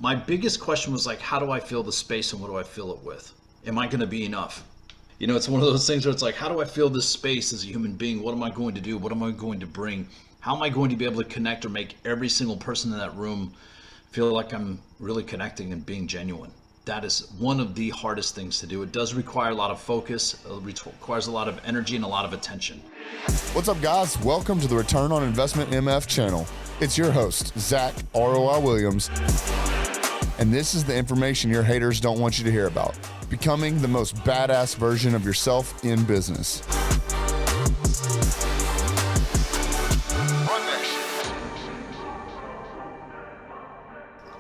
my biggest question was like, how do I fill the space and what do I fill it with? Am I going to be enough? You know, it's one of those things where it's like, how do I fill this space as a human being? What am I going to do? What am I going to bring? How am I going to be able to connect or make every single person in that room feel like I'm really connecting and being genuine? That is one of the hardest things to do. It does require a lot of focus, it requires a lot of energy and a lot of attention. What's up, guys? Welcome to the Return on Investment MF channel. It's your host, Zack ROI Williams, and this is the information your haters don't want you to hear about. Becoming the most badass version of yourself in business.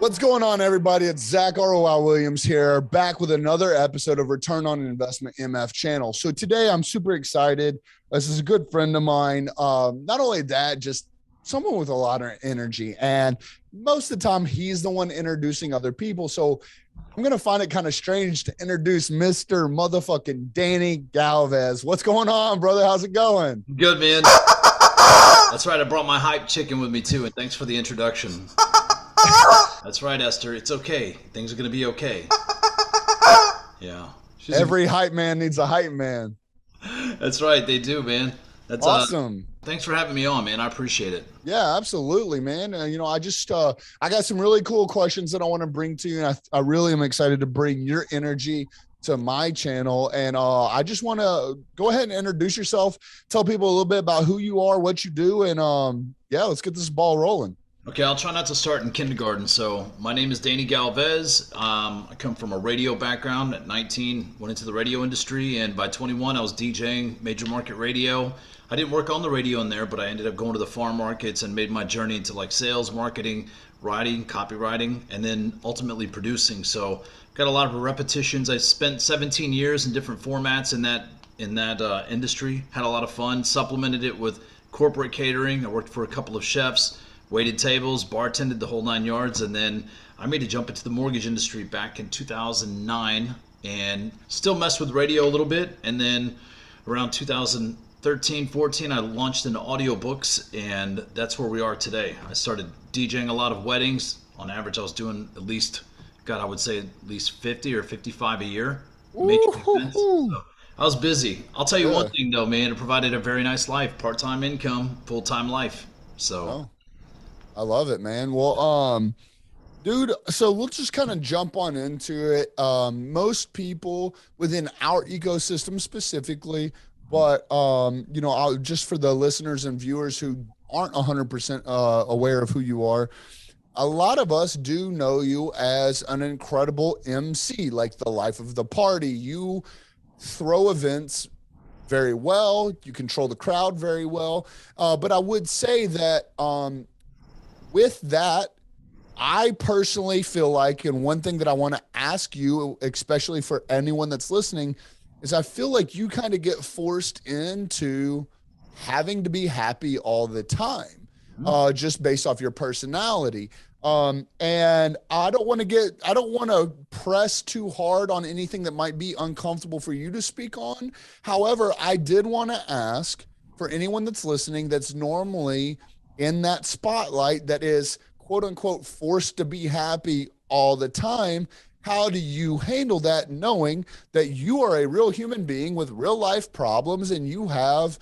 What's going on, everybody? It's Zack ROI Williams here, back with another episode of Return on Investment MF channel. So today I'm super excited. This is a good friend of mine. Not only that, just someone with a lot of energy. And most of the time he's the one introducing other people. So I'm going to find it kind of strange to introduce Mr. motherfucking Danny Galvez. What's going on, brother? How's it going? Good, man. That's right. I brought my hype chicken with me too. And thanks for the introduction. That's right, Esther. It's okay. Things are going to be okay. Yeah. Every hype man needs a hype man. That's right. They do, man. That's awesome. Thanks for having me on, man. I appreciate it. Yeah, absolutely, man. I got some really cool questions that I want to bring to you. And I really am excited to bring your energy to my channel. And I just want to go ahead and introduce yourself, tell people a little bit about who you are, what you do. And yeah, let's get this ball rolling. Okay, I'll try not to start in kindergarten. So my name is Danny Galvez. I come from a radio background. At 19, went into the radio industry, and by 21, I was DJing major market radio. I didn't work on the radio in there, but I ended up going to the farm markets and made my journey into like sales, marketing, writing, copywriting, and then ultimately producing. So got a lot of repetitions. I spent 17 years in different formats in that industry. Had a lot of fun. Supplemented it with corporate catering. I worked for a couple of chefs. Waited tables, bartended the whole 9 yards, and then I made a jump into the mortgage industry back in 2009 and still messed with radio a little bit. And then around 2013, 14, I launched into audiobooks, and that's where we are today. I started DJing a lot of weddings. On average, I was doing at least 50 or 55 a year. So I was busy. I'll tell you one thing though, man, it provided a very nice life, part-time income, full-time life. So I love it, man. Well, dude, so we'll just kind of jump on into it. Most people within our ecosystem specifically, but, just for the listeners and viewers who aren't 100% aware of who you are, a lot of us do know you as an incredible MC, like the life of the party. You throw events very well. You control the crowd very well. But I would say that, with that, I personally feel like, and one thing that I want to ask you, especially for anyone that's listening, is I feel like you kind of get forced into having to be happy all the time, just based off your personality. And I don't want to press too hard on anything that might be uncomfortable for you to speak on. However, I did want to ask for anyone that's listening that's normally in that spotlight that is quote unquote forced to be happy all the time. How do you handle that, knowing that you are a real human being with real life problems and you have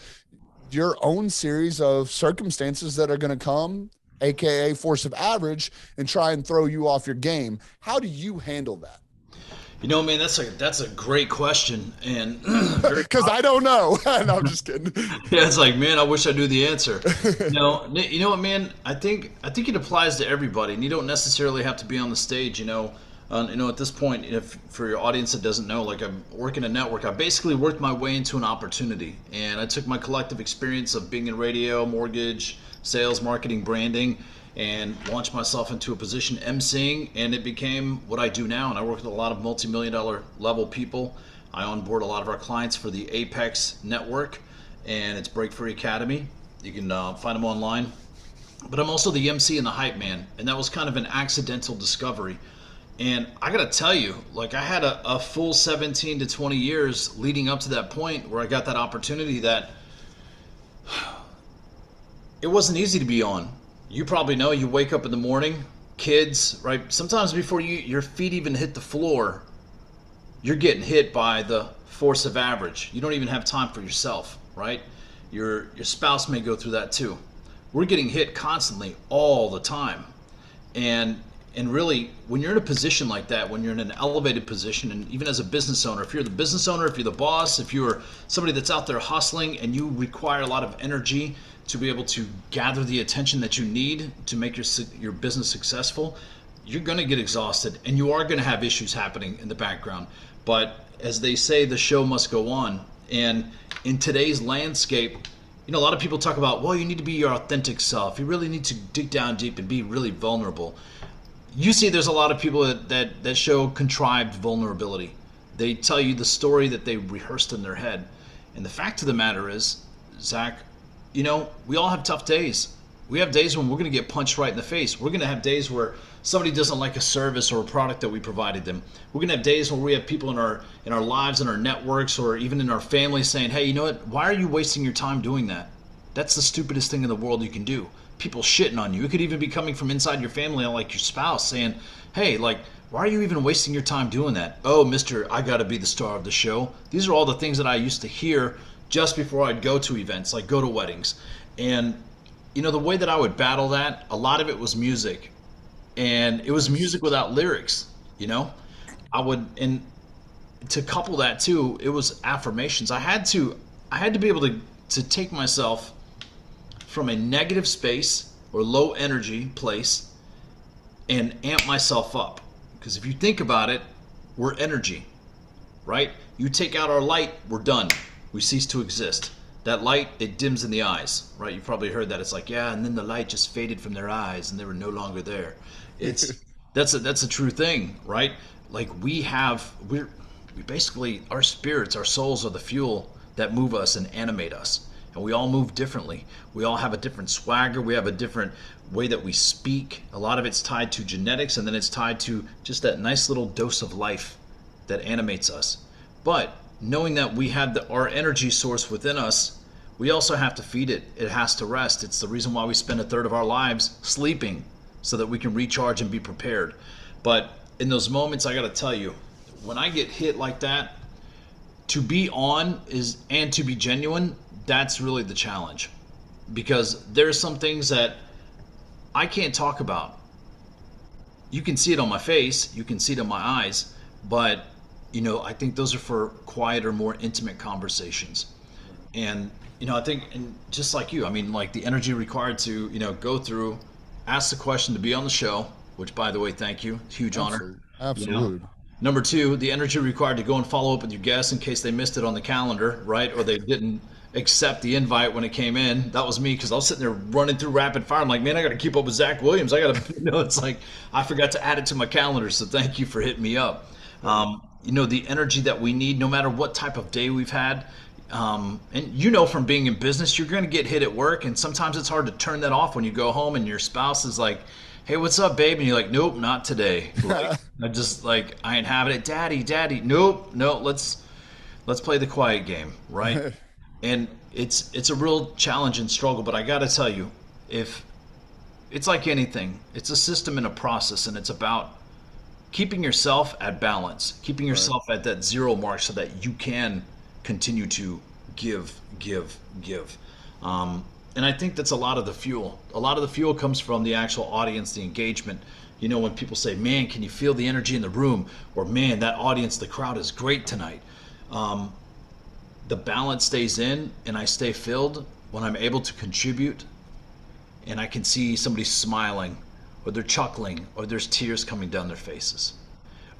your own series of circumstances that are going to come, AKA force of average, and try and throw you off your game? How do you handle that? You know, man, that's a great question, and because I don't know. No, I'm just kidding. Yeah, it's like, man, I wish I knew the answer. You know what, man? I think it applies to everybody, and you don't necessarily have to be on the stage. At this point, if for your audience that doesn't know, like I'm working a network, I basically worked my way into an opportunity, and I took my collective experience of being in radio, mortgage, sales, marketing, branding, and launched myself into a position emceeing, and it became what I do now. And I work with a lot of multi-million-dollar level people. I onboard a lot of our clients for the Apex network, and it's Break Free Academy. You can find them online. But I'm also the MC and the hype man, and that was kind of an accidental discovery. And I gotta tell you, like, I had a full 17 to 20 years leading up to that point where I got that opportunity that it wasn't easy to be on. You probably know, you wake up in the morning, kids, right? Sometimes before your feet even hit the floor, you're getting hit by the force of average. You don't even have time for yourself, right? Your spouse may go through that too. We're getting hit constantly all the time. And really, when you're in a position like that, when you're in an elevated position, and even as a business owner, if you're the business owner, if you're the boss, if you're somebody that's out there hustling and you require a lot of energy to be able to gather the attention that you need to make your business successful, you're going to get exhausted and you are going to have issues happening in the background. But as they say, the show must go on. And in today's landscape, a lot of people talk about, well, you need to be your authentic self. You really need to dig down deep and be really vulnerable. You see, there's a lot of people that show contrived vulnerability. They tell you the story that they rehearsed in their head. And the fact of the matter is, Zach, we all have tough days. We have days when we're going to get punched right in the face. We're going to have days where somebody doesn't like a service or a product that we provided them. We're going to have days where we have people in our lives, in our networks, or even in our family saying, hey, you know what? Why are you wasting your time doing that? That's the stupidest thing in the world you can do. People shitting on you. It could even be coming from inside your family, like your spouse, saying, hey, like, why are you even wasting your time doing that? Oh, mister, I got to be the star of the show. These are all the things that I used to hear just before I'd go to events, like go to weddings. And, the way that I would battle that, a lot of it was music. And it was music without lyrics, and to couple that too, it was affirmations. I had to be able to take myself from a negative space or low energy place and amp myself up. Because if you think about it, we're energy, right? You take out our light, we're done. We cease to exist. That light, it dims in the eyes, right? You've probably heard that. It's like, yeah, and then the light just faded from their eyes and they were no longer there. That's a true thing, right? Like we basically, our spirits, our souls are the fuel that move us and animate us. And we all move differently. We all have a different swagger. We have a different way that we speak. A lot of it's tied to genetics, and then it's tied to just that nice little dose of life that animates us. But knowing that we have our energy source within us, we also have to feed it. It has to rest. It's the reason why we spend a third of our lives sleeping, so that we can recharge and be prepared. But in those moments, I got to tell you, when I get hit like that, to be on and to be genuine, that's really the challenge, because there's some things that I can't talk about. You can see it on my face, you can see it in my eyes, but I think those are for quieter, more intimate conversations. And I think, and just like you, I mean, like the energy required to go through, ask the question, to be on the show, which, by the way, thank you, huge honor. Absolutely. Number two, the energy required to go and follow up with your guests in case they missed it on the calendar, right? Or they didn't accept the invite when it came in. That was me, because I was sitting there running through rapid fire. I'm like, man, I got to keep up with Zack Williams. I got to, it's like I forgot to add it to my calendar. So thank you for hitting me up. The energy that we need, no matter what type of day we've had. And from being in business, you're going to get hit at work, and sometimes it's hard to turn that off when you go home and your spouse is like, hey, what's up, babe? And you're like, nope, not today. Like, I ain't having it. Daddy, nope, no, let's play the quiet game, right? And it's a real challenge and struggle, but I got to tell you, if it's like anything, it's a system and a process, and it's about keeping yourself at balance, keeping yourself at that zero mark so that you can continue to give. And I think that's a lot of the fuel. A lot of the fuel comes from the actual audience, the engagement. When people say, man, can you feel the energy in the room? Or, man, that audience, the crowd is great tonight. The balance stays in and I stay filled when I'm able to contribute and I can see somebody smiling, or they're chuckling, or there's tears coming down their faces.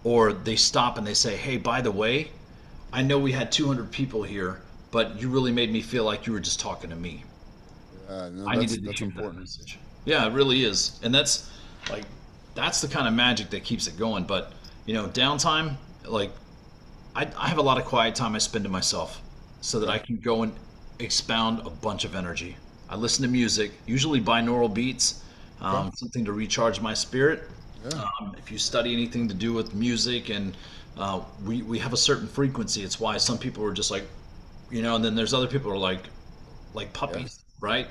Or they stop and they say, hey, by the way, I know we had 200 people here, but you really made me feel like you were just talking to me. I needed to hear that message. Yeah, it really is. And that's the kind of magic that keeps it going. But, downtime, I have a lot of quiet time I spend to myself so that I can go and expound a bunch of energy. I listen to music, usually binaural beats, something to recharge my spirit. Yeah. If you study anything to do with music, and we have a certain frequency, it's why some people are just like, and then there's other people who are like puppies, right?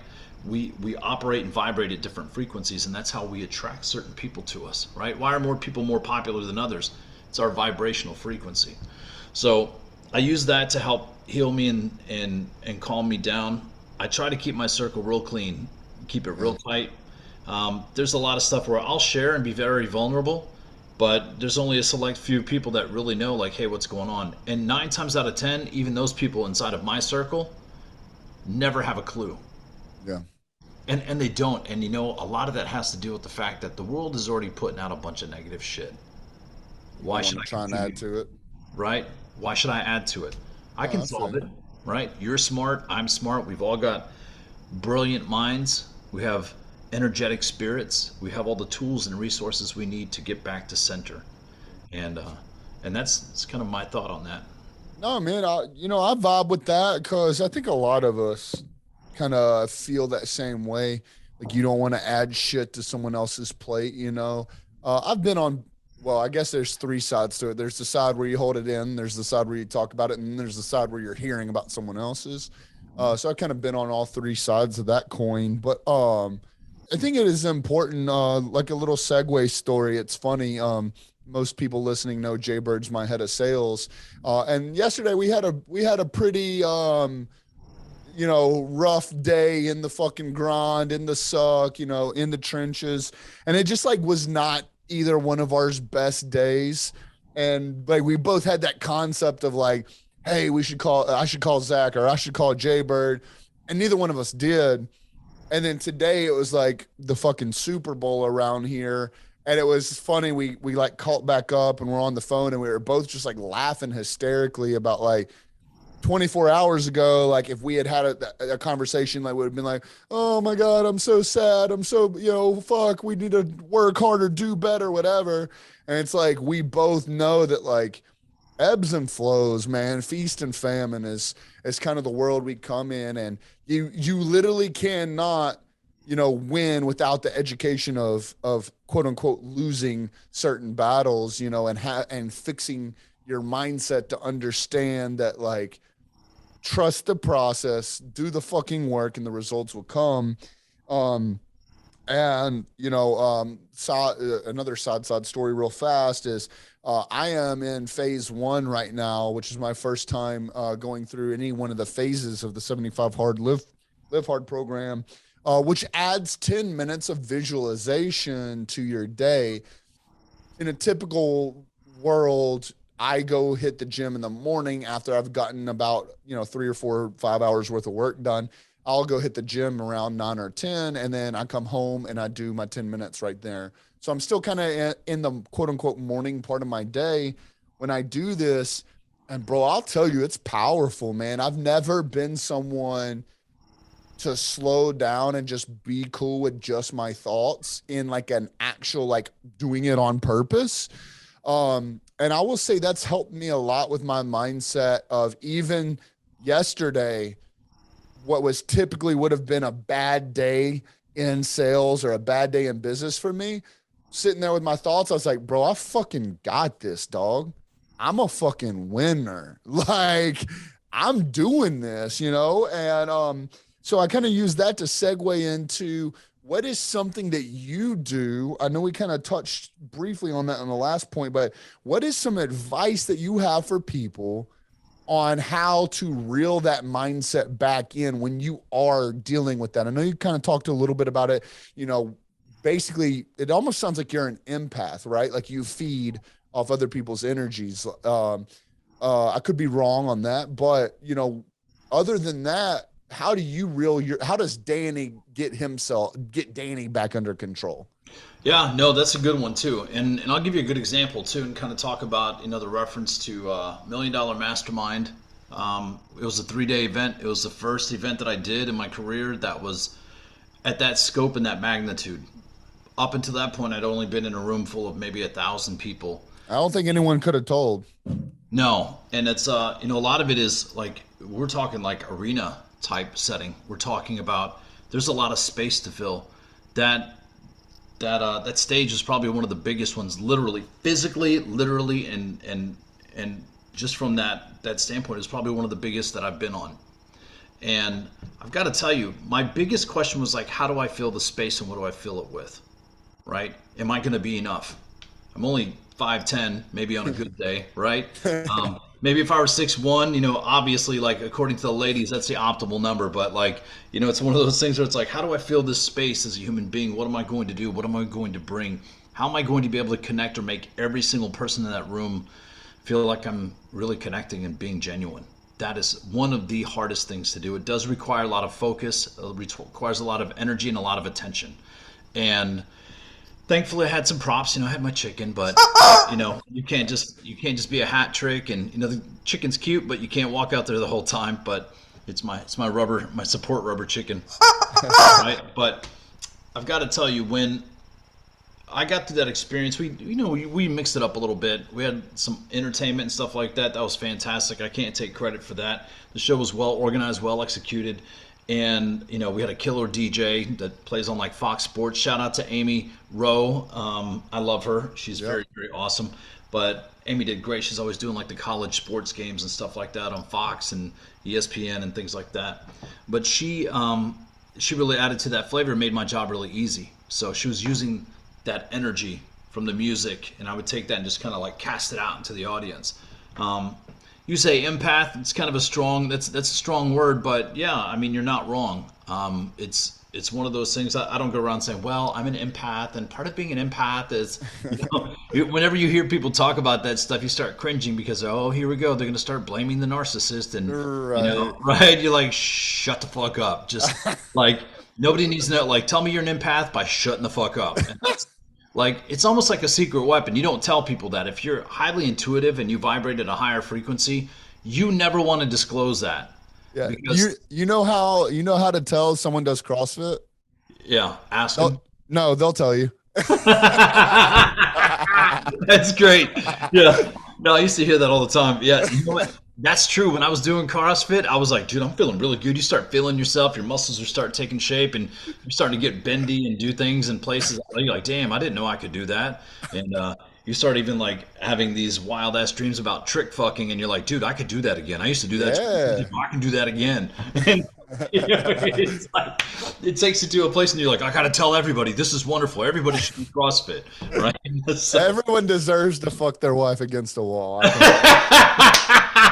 we operate and vibrate at different frequencies, and that's how we attract certain people to us, right? Why are more people more popular than others? It's our vibrational frequency. So I use that to help heal me and calm me down. I try to keep my circle real clean, keep it real tight. There's a lot of stuff where I'll share and be very vulnerable, but there's only a select few people that really know, like, hey, what's going on? And 9 times out of 10, even those people inside of my circle never have a clue. Yeah. And they don't. And a lot of that has to do with the fact that the world is already putting out a bunch of negative shit. Why should I try and add to it? Right? Why should I add to it? I can solve it, right? You're smart. I'm smart. We've all got brilliant minds. We have energetic spirits. We have all the tools and resources we need to get back to center. And that's kind of my thought on that. No, man, I vibe with that because I think a lot of us kind of feel that same way. Like you don't want to add shit to someone else's plate, I've been on, well, I guess there's 3 sides to it. There's the side where you hold it in, there's the side where you talk about it, and then there's the side where you're hearing about someone else's. So I've kind of been on all 3 sides of that coin. But I think it is important, like a little segue story. It's funny. Most people listening know Jay Bird's my head of sales. And yesterday we had a pretty, rough day in the fucking grind, in the suck, in the trenches. And it just like was not either one of ours best days. And like, we both had that concept of like, hey, I should call Zack or I should call Jay Bird. And neither one of us did. And then today it was like the fucking Super Bowl around here. And it was funny. We like caught back up and we're on the phone and we were both just like laughing hysterically about like 24 hours ago. Like if we had a conversation, like would have been like, oh my God, I'm so sad. I'm so, fuck, we need to work harder, do better, whatever. And it's like, we both know that like ebbs and flows, man, feast and famine is kind of the world we come in. And you literally cannot, win without the education of quote unquote losing certain battles, and fixing your mindset to understand that like trust the process, do the fucking work, and the results will come. Another side story real fast is I am in phase 1 right now, which is my first time going through any one of the phases of the 75 Hard Live Hard program, which adds 10 minutes of visualization to your day. In a typical world, I go hit the gym in the morning after I've gotten about, 3 or 4 or 5 hours worth of work done. I'll go hit the gym around 9 or 10, and then I come home and I do my 10 minutes right there. So I'm still kind of in the quote unquote morning part of my day when I do this. And bro, I'll tell you, it's powerful, man. I've never been someone to slow down and just be cool with just my thoughts in like an actual, like doing it on purpose. And I will say that's helped me a lot with my mindset of even yesterday, what was typically would have been a bad day in sales or a bad day in business for me, sitting there with my thoughts, I was like, bro, I fucking got this, dog. I'm a fucking winner. Like I'm doing this, and, so I kind of use that to segue into what is something that you do. I know we kind of touched briefly on that on the last point, but what is some advice that you have for people on how to reel that mindset back in when you are dealing with that? I know you kind of talked a little bit about it, basically it almost sounds like you're an empath, right? Like you feed off other people's energies. I could be wrong on that, but other than that, how do you how does Danny get Danny back under control? Yeah, no, that's a good one too. And I'll give you a good example too and kind of talk about, the reference to $1 Million Mastermind. It was a 3-day event. It was the first event that I did in my career that was at that scope and that magnitude. Up until that point, I'd only been in a room full of maybe 1,000 people. I don't think anyone could have told. No. And it's, a lot of it is like, we're talking like arena type setting. We're talking about, there's a lot of space to fill. That stage is probably one of the biggest ones, literally, physically, literally, and just from that standpoint, is probably one of the biggest that I've been on. And I've got to tell you, my biggest question was like, how do I fill the space and what do I fill it with? Right? Am I going to be enough? I'm only 5'10", maybe on a good day, right? Maybe if I were 6'1", obviously, like, according to the ladies, that's the optimal number. But, like, it's one of those things where it's like, how do I fill this space as a human being? What am I going to do? What am I going to bring? How am I going to be able to connect or make every single person in that room feel like I'm really connecting and being genuine? That is one of the hardest things to do. It does require a lot of focus, it requires a lot of energy and a lot of attention. And thankfully, I had some props. I had my chicken, but you can't just be a hat trick. And the chicken's cute, but you can't walk out there the whole time. But my support rubber chicken, right? But I've got to tell you, when I got through that experience, we mixed it up a little bit. We had some entertainment and stuff like that. That was fantastic. I can't take credit for that. The show was well organized, well executed. And we had a killer DJ that plays on like Fox Sports. Shout out to Amy Rowe. I love her. She's very, very awesome. But Amy did great. She's always doing like the college sports games and stuff like that on Fox and ESPN and things like that. But she really added to that flavor and made my job really easy. So she was using that energy from the music, and I would take that and just kind of like cast it out into the audience. You say empath, it's kind of that's a strong word, but yeah, I mean, you're not wrong. It's one of those things. I don't go around saying, well, I'm an empath, and part of being an empath is, whenever you hear people talk about that stuff, you start cringing because, oh, here we go, they're going to start blaming the narcissist, and right? You're like, shut the fuck up. Just like, nobody needs to know. Like, tell me you're an empath by shutting the fuck up. And that's, like, it's almost like a secret weapon. You don't tell people that. If you're highly intuitive and you vibrate at a higher frequency, you never want to disclose that. Yeah. You know how to tell someone does CrossFit? Yeah. Ask them. No, they'll tell you. That's great. Yeah. No, I used to hear that all the time. Yeah. You know what? That's true. When I was doing CrossFit, I was like, dude, I'm feeling really good. You start feeling yourself, your muscles will start taking shape, and you're starting to get bendy and do things in places. You're like, damn, I didn't know I could do that. And you start even like having these wild ass dreams about trick fucking, and you're like, dude, I could do that again. I used to do that. Yeah. I can do that again. And it's like, it takes you to a place, and you're like, I got to tell everybody this is wonderful. Everybody should do CrossFit, right? So, everyone deserves to fuck their wife against a wall.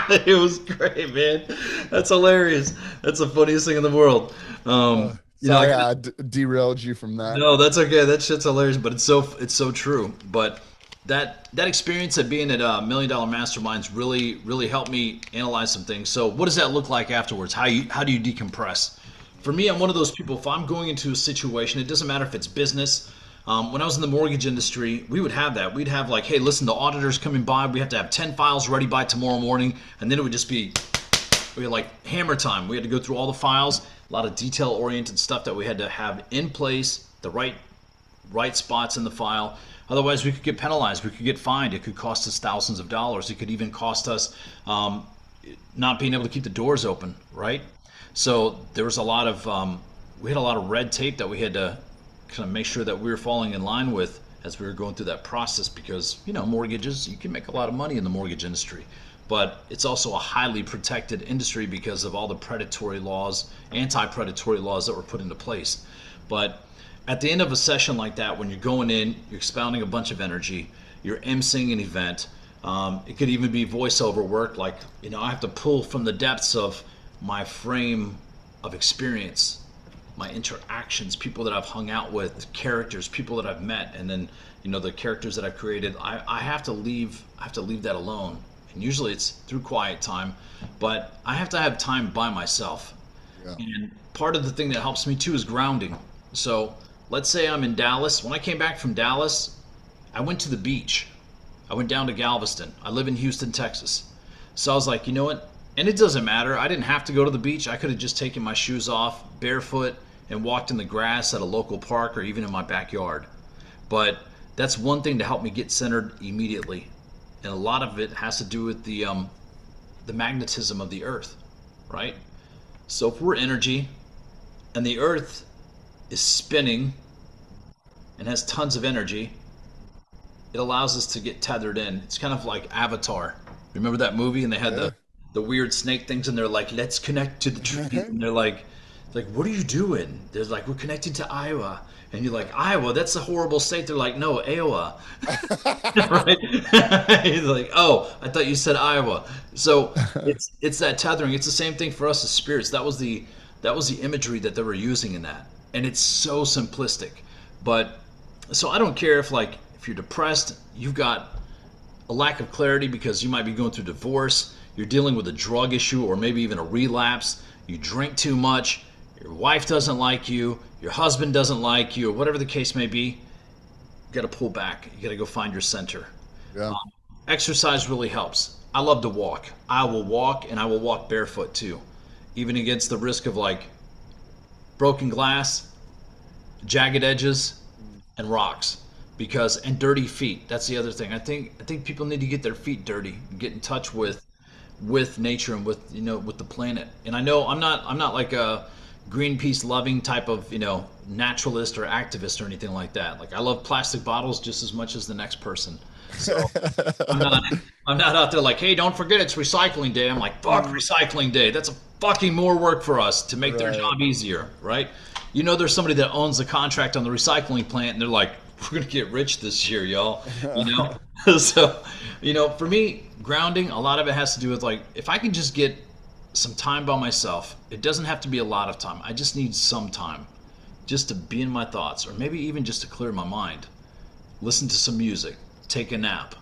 it was great, man. That's hilarious. That's the funniest thing in the world. Sorry, I derailed you from that. No, that's okay. That shit's hilarious, but it's so true. But that experience of being at $1 Million Masterminds really helped me analyze some things. So what does that look like afterwards? How do you decompress? For me, I'm one of those people. If I'm going into a situation, it doesn't matter if it's business. When I was in the mortgage industry, we would have that. We'd have like, hey, listen, the auditor's coming by. We have to have 10 files ready by tomorrow morning. And then it would just be, we had like hammer time. We had to go through all the files, a lot of detail-oriented stuff that we had to have in place, the right spots in the file. Otherwise, we could get penalized. We could get fined. It could cost us thousands of dollars. It could even cost us not being able to keep the doors open, right? So there was a lot of, we had a lot of red tape that we had to kind of make sure that we were falling in line with as we were going through that process, because mortgages, you can make a lot of money in the mortgage industry, but it's also a highly protected industry because of all the predatory laws, anti-predatory laws that were put into place. But at the end of a session like that, when you're going in, you're expounding a bunch of energy, you're emceeing an event, it could even be voiceover work, like I have to pull from the depths of my frame of experience, my interactions, people that I've hung out with, characters, people that I've met, and then the characters that I've created. I have to leave that alone, and usually it's through quiet time, but I have to have time by myself. Yeah. And part of the thing that helps me too is grounding. So let's say I'm in Dallas. When I came back from Dallas, I went to the beach. I went down to Galveston. I live in Houston, Texas. So I was like, you know what? And it doesn't matter. I didn't have to go to the beach. I could have just taken my shoes off, barefoot, and walked in the grass at a local park or even in my backyard. But that's one thing to help me get centered immediately. And a lot of it has to do with the magnetism of the earth, right? So if we're energy and the earth is spinning and has tons of energy, it allows us to get tethered in. It's kind of like Avatar. Remember that movie? And they had the the weird snake things, and they're like, let's connect to the tree. And they're like, what are you doing? They're like, we're connecting to Iowa. And you're like, Iowa, that's a horrible state. They're like, no, Iowa. Right? He's like, oh, I thought you said Iowa. So it's that tethering. It's the same thing for us as spirits. That was the imagery that they were using in that, and it's so simplistic. But so I don't care if you're depressed, you've got a lack of clarity because you might be going through divorce, you're dealing with a drug issue or maybe even a relapse, you drink too much, your wife doesn't like you, your husband doesn't like you, or whatever the case may be. You got to pull back. You got to go find your center. Yeah. Exercise really helps. I love to walk. I will walk, and I will walk barefoot too, even against the risk of broken glass, jagged edges, and rocks, and dirty feet. That's the other thing. I think people need to get their feet dirty, get in touch with nature and with the planet. And I know I'm not like a Greenpeace loving type of naturalist or activist or anything like that. Like, I love plastic bottles just as much as the next person. So I'm not out there like, hey, don't forget it's recycling day. I'm like, fuck recycling day. That's a fucking more work for us to make their job easier, right? There's somebody that owns the contract on the recycling plant, and they're like, we're gonna get rich this year, y'all. So, for me, grounding, a lot of it has to do with if I can just get some time by myself. It doesn't have to be a lot of time. I just need some time just to be in my thoughts, or maybe even just to clear my mind. Listen to some music, take a nap,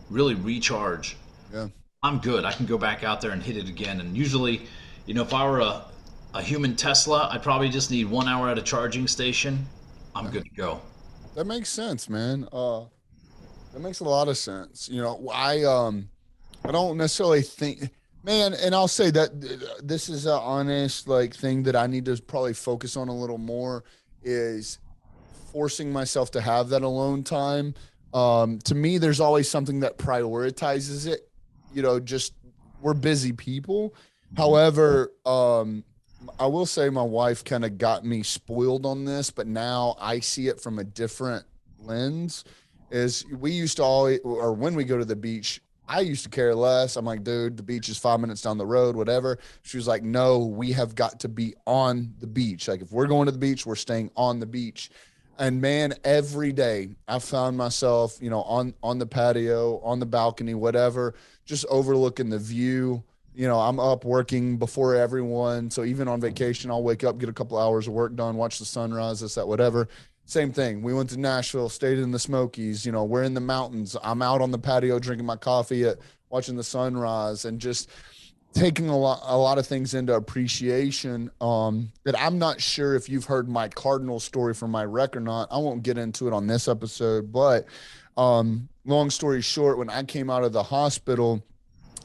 really recharge. Yeah. I'm good. I can go back out there and hit it again. And usually, if I were a human Tesla, I'd probably just need 1 hour at a charging station. I'm good to go. That makes sense, man. That makes a lot of sense. I don't necessarily think, man, and I'll say that this is an honest thing that I need to probably focus on a little more, is forcing myself to have that alone time. To me, there's always something that prioritizes it. Just, we're busy people. However, I will say my wife kind of got me spoiled on this, but now I see it from a different lens. Is we used to always, or when we go to the beach, I used to care less. I'm like, dude, the beach is 5 minutes down the road, whatever. She was like, no, we have got to be on the beach. Like, if we're going to the beach, we're staying on the beach. And man, every day I found myself, on the patio, on the balcony, whatever, just overlooking the view. I'm up working before everyone. So even on vacation, I'll wake up, get a couple hours of work done, watch the sunrise, this, that, whatever. Same thing. We went to Nashville, stayed in the Smokies. We're in the mountains. I'm out on the patio drinking my coffee, watching the sunrise, and just taking a lot of things into appreciation. That I'm not sure if you've heard my Cardinal story from my wreck or not. I won't get into it on this episode, but long story short, when I came out of the hospital,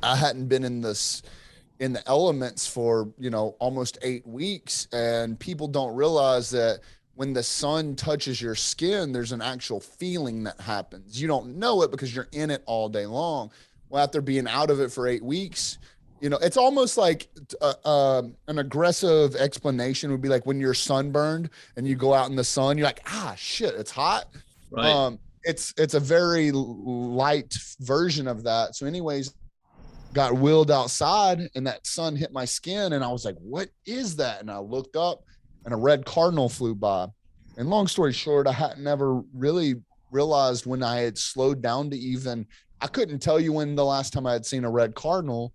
I hadn't been in the elements for, almost 8 weeks. And people don't realize that when the sun touches your skin, there's an actual feeling that happens. You don't know it because you're in it all day long. Well, after being out of it for 8 weeks, it's almost like an aggressive explanation would be like when you're sunburned and you go out in the sun, you're like, shit, it's hot. Right. It's a very light version of that. So anyways, got wheeled outside and that sun hit my skin and I was like, what is that? And I looked up and a red cardinal flew by. And long story short, I hadn't never really realized when I had slowed down to even, I couldn't tell you when the last time I had seen a red cardinal,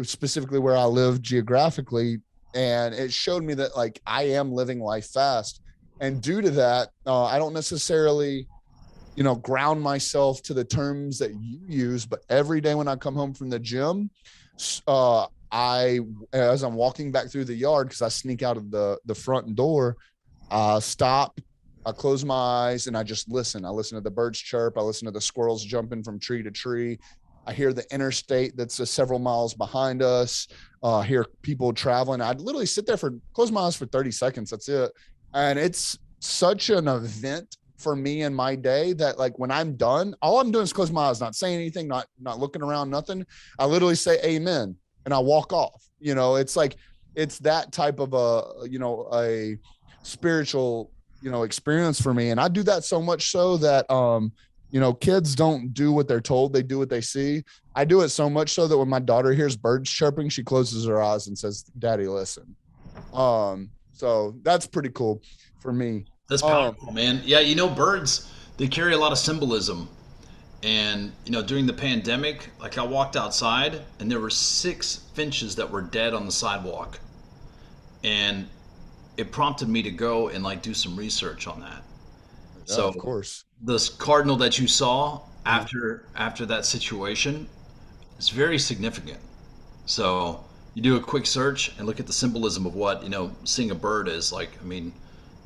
specifically where I live geographically. And it showed me that I am living life fast. And due to that, I don't necessarily, ground myself to the terms that you use, but every day when I come home from the gym, as I'm walking back through the yard, because I sneak out of the front door, stop, I close my eyes and I just listen. I listen to the birds chirp. I listen to the squirrels jumping from tree to tree. I hear the interstate that's several miles behind us. Hear people traveling. I'd literally sit there close my eyes for 30 seconds. That's it. And it's such an event for me in my day that when I'm done, all I'm doing is close my eyes, not saying anything, not looking around, nothing. I literally say amen and I walk off. It's that type of a spiritual, experience for me. And I do that so much so that You know, kids don't do what they're told, they do what they see. I do it so much so that when my daughter hears birds chirping, she closes her eyes and says, Daddy, listen. So that's pretty cool for me. That's powerful, man. Yeah, you know, birds, they carry a lot of symbolism. And, you know, during the pandemic, like I walked outside and there were 6 finches that were dead on the sidewalk. And it prompted me to go and like do some research on that. Yeah, So of course. this cardinal that you saw after that situation is very significant. So you do a quick search and look at the symbolism of what, you know, seeing a bird is like. I mean,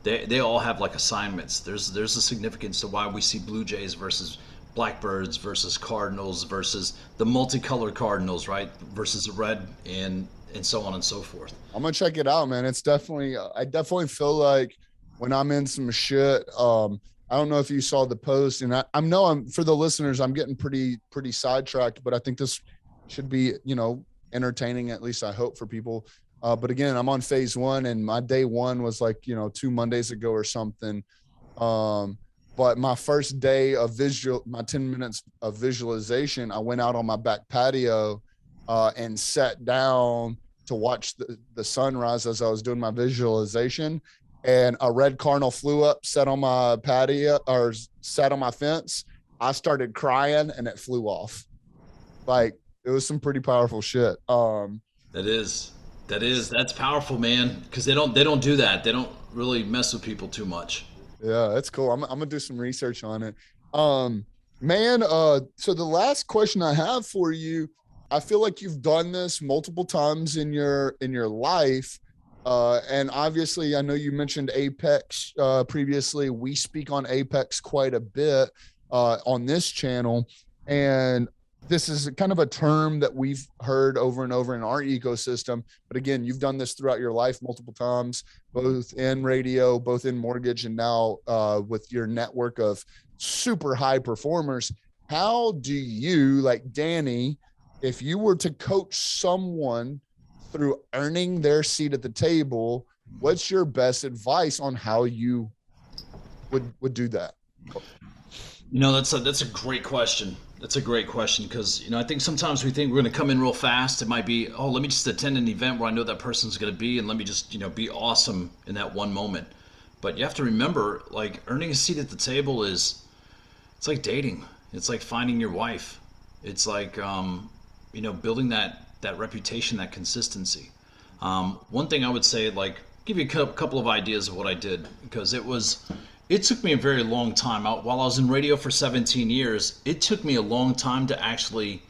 they all have like assignments. There's a significance to why we see blue jays versus blackbirds versus cardinals versus the multicolored cardinals, right? Versus the red and so on and so forth. I'm gonna check it out, man. It's definitely, I definitely feel like when I'm in some shit, I don't know if you saw the post, and I'm for the listeners, I'm getting pretty sidetracked, but I think this should be, you know, entertaining, at least I hope, for people. But again, I'm on phase 1, and my day 1 was like, you know, 2 Mondays ago or something. But my first day of my 10 minutes of visualization, I went out on my back patio and sat down to watch the sunrise as I was doing my visualization. And a red cardinal flew up, sat on my patio or sat on my fence. I started crying and it flew off. Like, it was some pretty powerful shit. That's powerful, man. Because they don't do that. They don't really mess with people too much. Yeah, that's cool. I'm gonna do some research on it. Man, so the last question I have for you, I feel like you've done this multiple times in your life. And obviously I know you mentioned Apex previously. We speak on Apex quite a bit on this channel. And this is kind of a term that we've heard over and over in our ecosystem. But again, you've done this throughout your life multiple times, both in radio, both in mortgage, and now with your network of super high performers. How do you, like Danny, if you were to coach someone through earning their seat at the table, what's your best advice on how you would do that? You know, that's a great question. That's a great question because, you know, I think sometimes we think we're going to come in real fast. It might be, oh, let me just attend an event where I know that person's going to be, and let me just, you know, be awesome in that one moment. But you have to remember, like, earning a seat at the table it's like dating. It's like finding your wife. It's like, you know, building that reputation, that consistency. One thing I would say, like, give you a couple of ideas of what I did, because it took me a very long time. While I was in radio for 17 years, it took me a long time to actually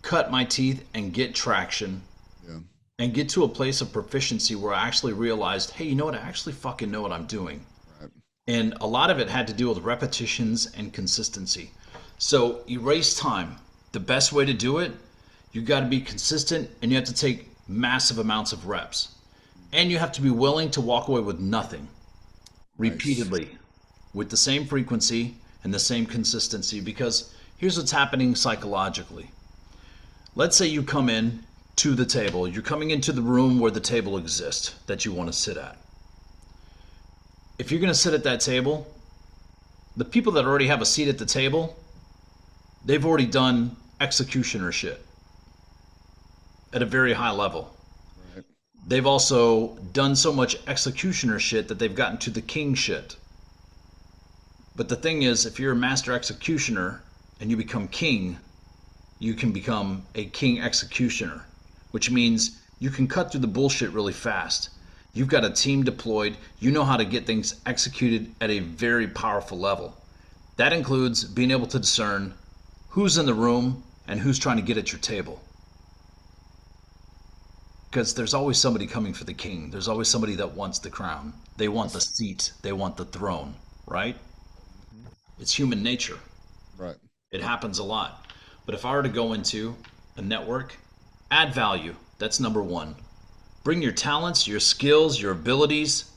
cut my teeth and get traction. Yeah. And get to a place of proficiency where I actually realized, hey, you know what? I actually fucking know what I'm doing. Right. And a lot of it had to do with repetitions and consistency. So erase time. The best way to do it, you got to be consistent, and you have to take massive amounts of reps. And you have to be willing to walk away with nothing repeatedly with the same frequency and the same consistency, because here's what's happening psychologically. Let's say you come in to the table. You're coming into the room where the table exists that you want to sit at. If you're going to sit at that table, the people that already have a seat at the table, they've already done executioner shit at a very high level. Right. They've also done so much executioner shit that they've gotten to the king shit. But the thing is, if you're a master executioner and you become king, you can become a king executioner, which means you can cut through the bullshit really fast. You've got a team deployed. You know how to get things executed at a very powerful level. That includes being able to discern who's in the room and who's trying to get at your table. Because there's always somebody coming for the king. There's always somebody that wants the crown. They want the seat. They want the throne, right? It's human nature. Right. It happens a lot. But if I were to go into a network, add value. That's number one. Bring your talents, your skills, your abilities,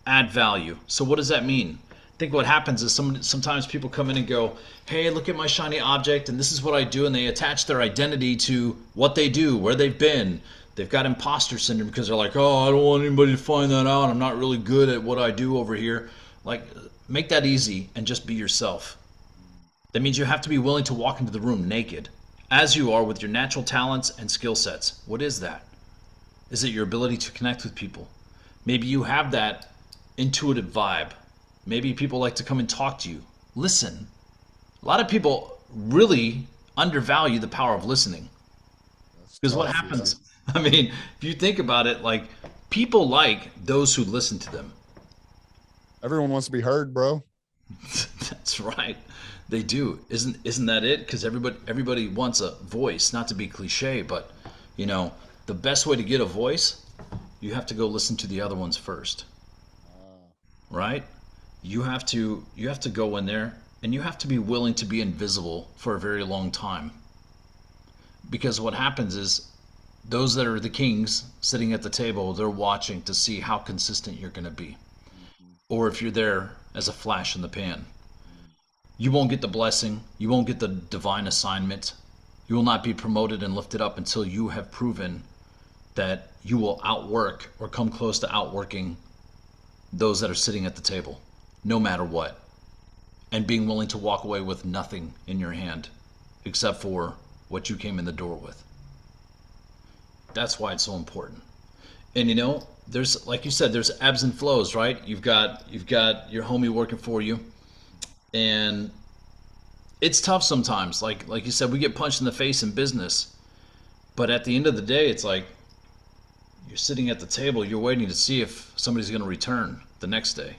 add value. So what does that mean? I think what happens is sometimes people come in and go, hey, look at my shiny object, and this is what I do, and they attach their identity to what they do, where they've been. They've got imposter syndrome because they're like, oh, I don't want anybody to find that out. I'm not really good at what I do over here. Like, make that easy and just be yourself. That means you have to be willing to walk into the room naked, as you are with your natural talents and skill sets. What is that? Is it your ability to connect with people? Maybe you have that intuitive vibe. Maybe people like to come and talk to you. Listen. A lot of people really undervalue the power of listening. That's Because what tough. Yeah. happens, I mean, if you think about it, like people like those who listen to them. Everyone wants to be heard, bro. That's right. They do. Isn't that it? Because everybody wants a voice, not to be cliche, but you know, the best way to get a voice, you have to go listen to the other ones first, right? You have to go in there and you have to be willing to be invisible for a very long time. Because what happens is those that are the kings sitting at the table, they're watching to see how consistent you're going to be. Or if you're there as a flash in the pan. You won't get the blessing. You won't get the divine assignment. You will not be promoted and lifted up until you have proven that you will outwork or come close to outworking those that are sitting at the table, no matter what. And being willing to walk away with nothing in your hand except for what you came in the door with. That's why it's so important. And you know, there's like you said, there's ebbs and flows, right? You've got your homie working for you, and it's tough sometimes. Like you said, we get punched in the face in business, but at the end of the day, it's like you're sitting at the table, you're waiting to see if somebody's going to return the next day,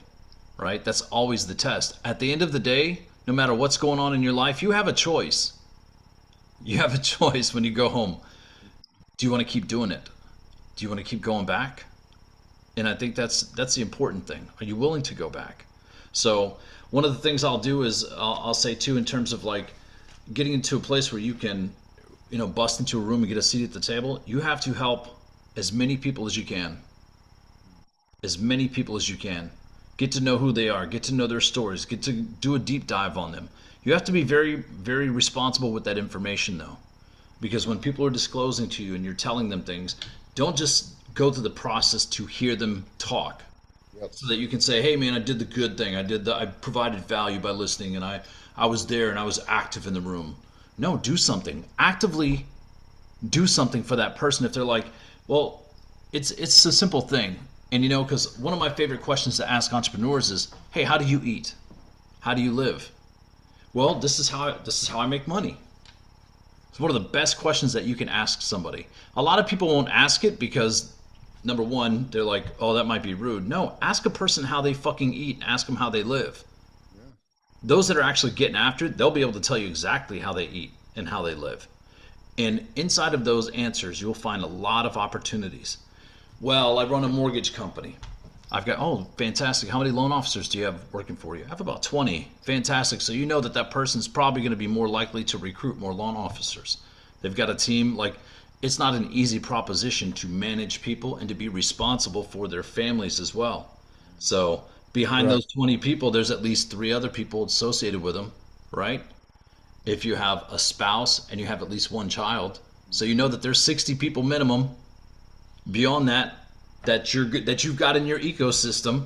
right? That's always the test. At the end of the day, no matter what's going on in your life, you have a choice. You have a choice when you go home. Do you want to keep doing it? Do you want to keep going back? And I think that's the important thing. Are you willing to go back? So one of the things I'll do is I'll say too, in terms of like getting into a place where you can, you know, bust into a room and get a seat at the table. You have to help as many people as you can. As many people as you can. Get to know who they are. Get to know their stories. Get to do a deep dive on them. You have to be very, very responsible with that information though. Because when people are disclosing to you and you're telling them things, don't just go through the process to hear them talk. Yep. So that you can say, hey man, I did the good thing. I provided value by listening, and I was there and I was active in the room. No, do something. Actively do something for that person. If they're like, well, it's a simple thing. And you know, because one of my favorite questions to ask entrepreneurs is, hey, how do you eat? How do you live? Well, this is how I make money. It's one of the best questions that you can ask somebody. A lot of people won't ask it because, number one, they're like, oh, that might be rude. No, ask a person how they fucking eat and ask them how they live. Yeah. Those that are actually getting after it, they'll be able to tell you exactly how they eat and how they live. And inside of those answers, you'll find a lot of opportunities. Well, I run a mortgage company. I've got, oh, fantastic. How many loan officers do you have working for you? I have about 20. Fantastic. So you know that that person's probably going to be more likely to recruit more loan officers. They've got a team. Like, it's not an easy proposition to manage people and to be responsible for their families as well. So behind Right. those 20 people, there's at least 3 other people associated with them, right? If you have a spouse and you have at least 1 child, so you know that there's 60 people minimum beyond that that you've got in your ecosystem.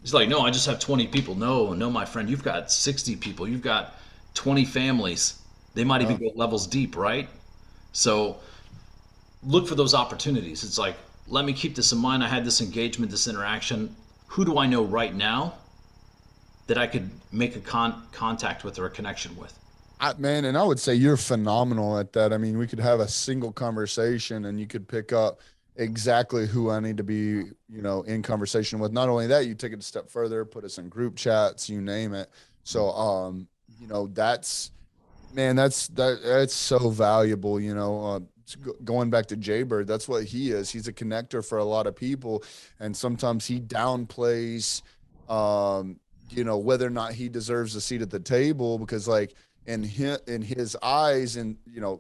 It's like, no, I just have 20 people. No, my friend, you've got 60 people. You've got 20 families. They might even Yeah. go levels deep, right? So look for those opportunities. It's like, let me keep this in mind. I had this engagement, this interaction. Who do I know right now that I could make a contact with or a connection with? Man, and I would say you're phenomenal at that. I mean, we could have a single conversation and you could pick up exactly who I need to be, in conversation with. Not only that, you take it a step further, put us in group chats, you name it. So, that's, man, that's so valuable, going back to Jaybird, that's what he is. He's a connector for a lot of people. And sometimes he downplays, whether or not he deserves a seat at the table because like, in his eyes, and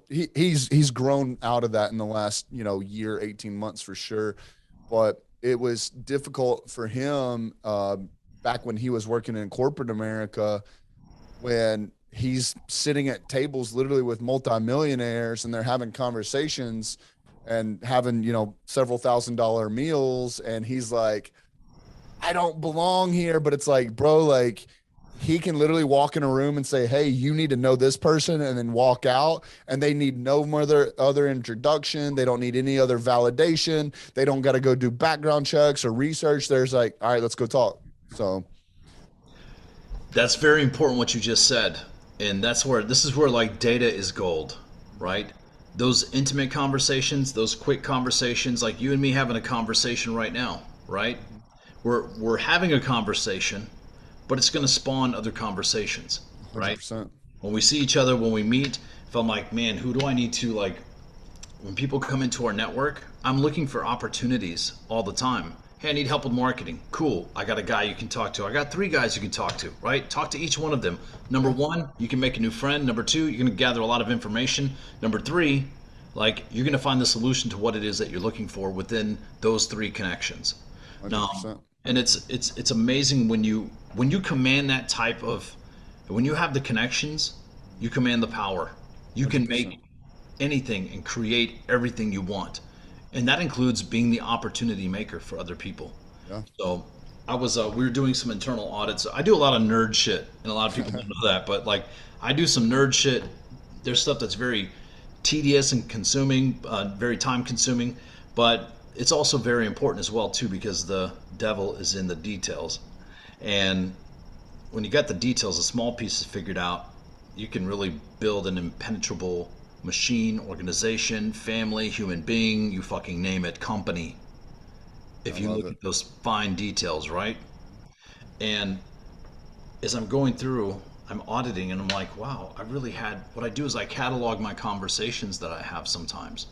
he's grown out of that in the last year, 18 months for sure. But it was difficult for him back when he was working in corporate America, when he's sitting at tables literally with multimillionaires and they're having conversations and having several $1,000 meals, and he's like, I don't belong here. But it's like, bro, like he can literally walk in a room and say, hey, you need to know this person, and then walk out, and they need no other introduction. They don't need any other validation. They don't got to go do background checks or research. There's like, all right, let's go talk. So That's very important what you just said. And this is where like data is gold, right? Those intimate conversations, those quick conversations, like you and me having a conversation right now, right? We're having a conversation, but it's going to spawn other conversations, right? 100%. When we see each other, when we meet, if I'm like, man, who do I need to like, when people come into our network, I'm looking for opportunities all the time. Hey, I need help with marketing. Cool. I got a guy you can talk to. I got 3 guys you can talk to, right? Talk to each one of them. Number 1, you can make a new friend. Number 2, you're going to gather a lot of information. Number 3, like you're going to find the solution to what it is that you're looking for within those 3 connections. 100%. And it's amazing when you command that type of, when you have the connections, you command the power. You can 100%. make anything and create everything you want. And that includes being the opportunity maker for other people. Yeah. So we were doing some internal audits. I do a lot of nerd shit, and a lot of people don't know that, but like I do some nerd shit. There's stuff that's very tedious and consuming, very time consuming, but it's also very important as well too, because the devil is in the details. And when you got the details, the small pieces figured out, you can really build an impenetrable machine, organization, family, human being, you fucking name it, company. If you look at those fine details, right? And as I'm going through, I'm auditing and I'm like, wow, what I do is I catalog my conversations that I have sometimes,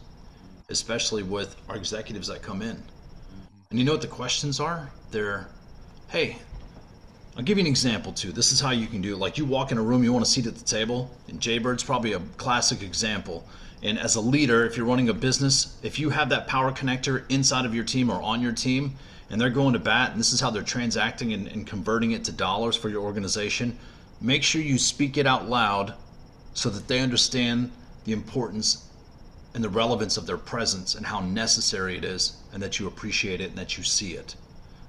especially with our executives that come in. And you know what the questions are? They're, hey, I'll give you an example too. This is how you can do it. Like you walk in a room, you want a seat at the table, and Jaybird's probably a classic example. And as a leader, if you're running a business, if you have that power connector inside of your team or on your team, and they're going to bat, and this is how they're transacting and converting it to dollars for your organization, make sure you speak it out loud so that they understand the importance and the relevance of their presence and how necessary it is, and that you appreciate it and that you see it.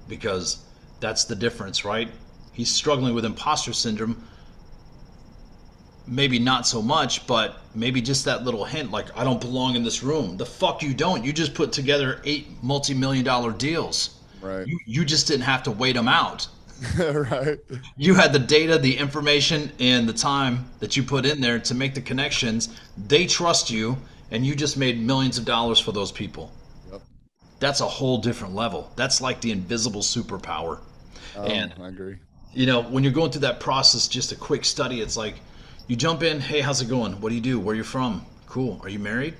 Because that's the difference, right? He's struggling with imposter syndrome. Maybe not so much, but maybe just that little hint, like, I don't belong in this room. The fuck you don't. You just put together 8 multi-million-dollar deals. Right. You just didn't have to wait them out. Right. You had the data, the information, and the time that you put in there to make the connections. They trust you, and you just made millions of dollars for those people. Yep. That's a whole different level. That's like the invisible superpower. And I agree. you know, when you're going through that process, just a quick study, it's like you jump in, hey, how's it going? What do you do? Where are you from? Cool. Are you married?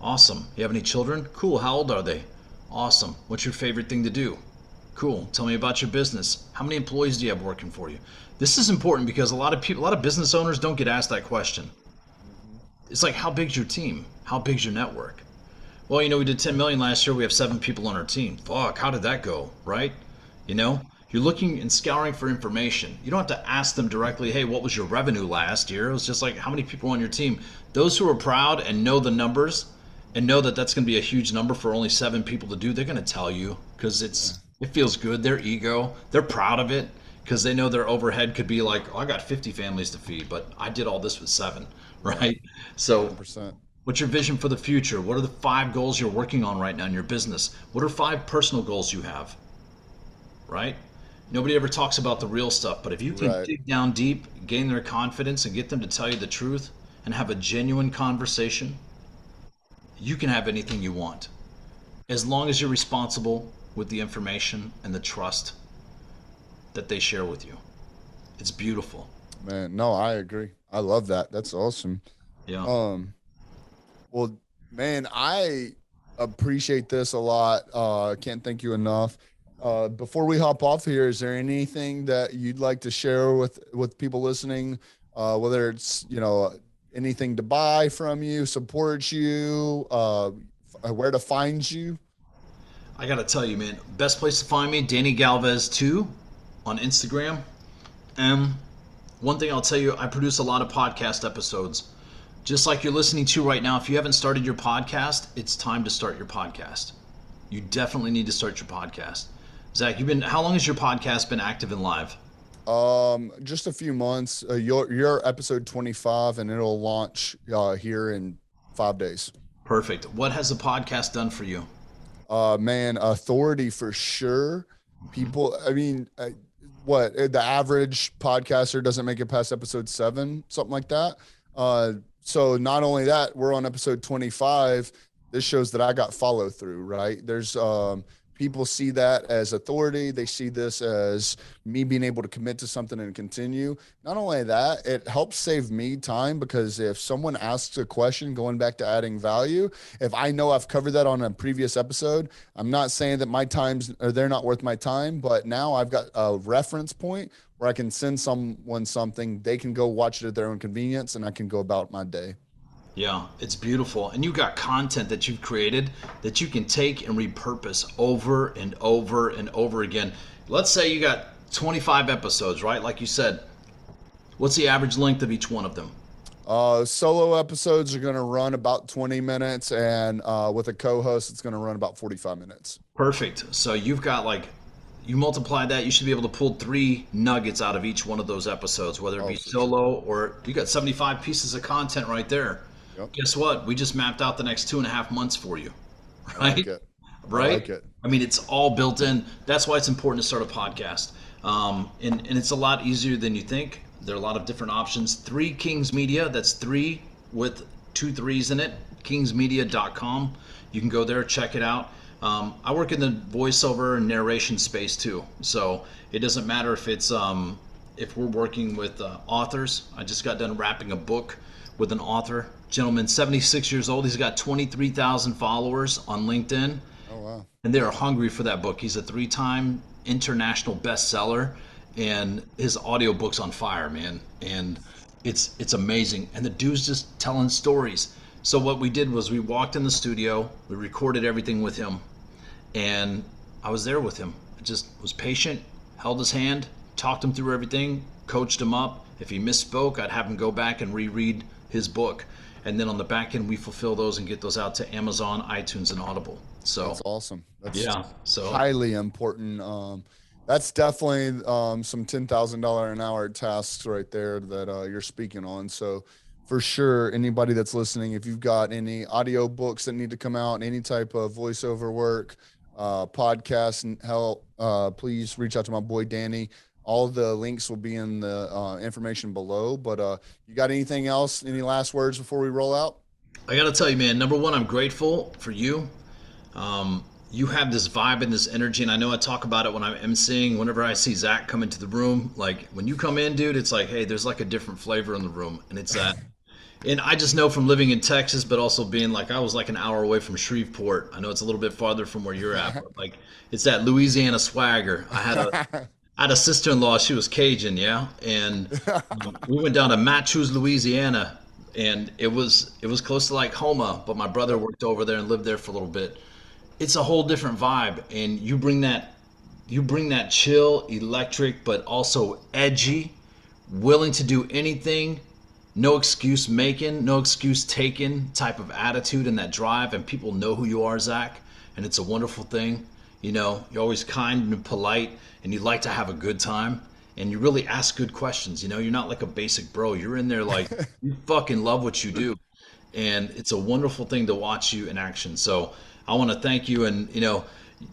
Awesome. You have any children? Cool. How old are they? Awesome. What's your favorite thing to do? Cool. Tell me about your business. How many employees do you have working for you? This is important because a lot of business owners don't get asked that question. It's like, how big's your team? How big's your network? Well, you know, we did 10 million last year. We have 7 people on our team. Fuck, how did that go? Right? You know, you're looking and scouring for information. You don't have to ask them directly, hey, what was your revenue last year? It was just like, how many people on your team? Those who are proud and know the numbers and know that that's going to be a huge number for only 7 people to do, they're going to tell you because it feels good. Their ego, they're proud of it because they know their overhead could be like, oh, I got 50 families to feed, but I did all this with 7, right? So 100%. what's your vision for the future? What are the 5 goals you're working on right now in your business? What are 5 personal goals you have? Right? Nobody ever talks about the real stuff, but if you can dig down deep, gain their confidence, and get them to tell you the truth and have a genuine conversation, you can have anything you want. As long as you're responsible with the information and the trust that they share with you. It's beautiful. Man, no, I agree. I love that. That's awesome. Yeah. Well, man, I appreciate this a lot. Can't thank you enough. Before we hop off here, is there anything that you'd like to share with people listening? Whether it's, you know, anything to buy from you, support you, where to find you? I gotta tell you, man, best place to find me, Danny Galvez 2 on Instagram. One thing I'll tell you, I produce a lot of podcast episodes. Just like you're listening to right now, if you haven't started your podcast, it's time to start your podcast. You definitely need to start your podcast. Zach, how long has your podcast been active and live? Just a few months. You're episode 25, and it'll launch here in 5 days. Perfect. What has the podcast done for you? Man, authority for sure. People, I mean, what the average podcaster doesn't make it past episode 7, something like that. So not only that, we're on episode 25. This shows that I got follow through, right? There's people see that as authority. They see this as me being able to commit to something and continue. Not only that, it helps save me time, because if someone asks a question, going back to adding value, if I know I've covered that on a previous episode, I'm not saying that my times or they're not worth my time, but now I've got a reference point where I can send someone something, they can go watch it at their own convenience, and I can go about my day. Yeah, it's beautiful. And you got content that you've created that you can take and repurpose over and over and over again. Let's say you got 25 episodes, right? Like you said, what's the average length of each one of them? Solo episodes are going to run about 20 minutes, and with a co-host, it's going to run about 45 minutes. Perfect. So you've got you multiply that, you should be able to pull 3 nuggets out of each one of those episodes, whether it be solo or you got 75 pieces of content right there. Yep. Guess what? We just mapped out the next 2.5 months for you, right? I like it. Right? I like it. I mean, it's all built in. That's why it's important to start a podcast. And it's a lot easier than you think. There are a lot of different options. 3 Kings Media, that's 3 with 2 3s in it, kingsmedia.com. You can go there, check it out. I work in the voiceover and narration space too. So it doesn't matter if it's if we're working with authors. I just got done wrapping a book with an author, gentleman, 76 years old. He's got 23,000 followers on LinkedIn. Oh, wow. And they are hungry for that book. He's a 3-time international bestseller, and his audiobook's on fire, man. And it's amazing. And the dude's just telling stories. So what we did was we walked in the studio, we recorded everything with him, and I was there with him. I just was patient, held his hand, talked him through everything, coached him up. If he misspoke, I'd have him go back and reread his book. And then on the back end, we fulfill those and get those out to Amazon, iTunes, and Audible. So that's awesome. That's so highly important. That's definitely some $10,000 an hour tasks right there that you're speaking on. So for sure, anybody that's listening, if you've got any audio books that need to come out, any type of voiceover work, podcasts and help, please reach out to my boy Danny. All the links will be in the information below. But you got anything else? Any last words before we roll out? I got to tell you, man, number one, I'm grateful for you. You have this vibe and this energy, and I know I talk about it when I'm emceeing. Whenever I see Zack come into the room, like when you come in, dude, it's like, hey, there's like a different flavor in the room, and it's that. And I just know from living in Texas, but also being like, I was like an hour away from Shreveport. I know it's a little bit farther from where you're at, but like it's that Louisiana swagger. I had a sister-in-law. She was Cajun, yeah, and we went down to Matthews, Louisiana, and it was close to like Homa, but my brother worked over there and lived there for a little bit. It's a whole different vibe, and you bring that chill, electric, but also edgy, willing to do anything, no excuse making, no excuse taking type of attitude and that drive, and people know who you are, Zack, and it's a wonderful thing. You know, you're always kind and polite, and you like to have a good time, and you really ask good questions. You know, you're not like a basic bro. You're in there like you fucking love what you do, and it's a wonderful thing to watch you in action. So I want to thank you, and you know,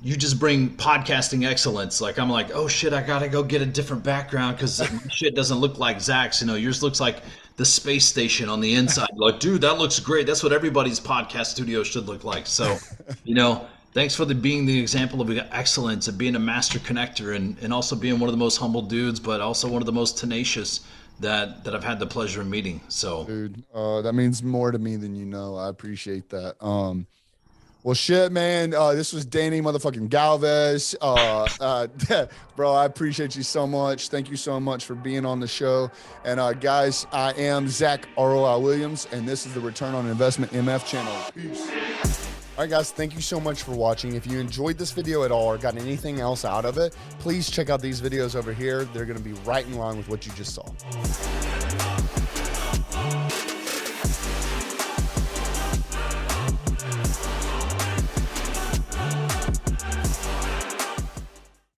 you just bring podcasting excellence. Like I'm like, oh shit, I gotta go get a different background because shit doesn't look like Zack's. You know, yours looks like the space station on the inside. Like, dude, that looks great. That's what everybody's podcast studio should look like. So, you know, thanks for being the example of excellence and being a master connector, and also being one of the most humble dudes, but also one of the most tenacious that I've had the pleasure of meeting. So, dude, that means more to me than you know. I appreciate that. Well, shit, man. This was Danny motherfucking Galvez. Bro, I appreciate you so much. Thank you so much for being on the show. And guys, I am Zack ROI Williams, and this is the Return on Investment MF channel. Peace. All right, guys, thank you so much for watching. If you enjoyed this video at all or got anything else out of it, please check out these videos over here. They're going to be right in line with what you just saw.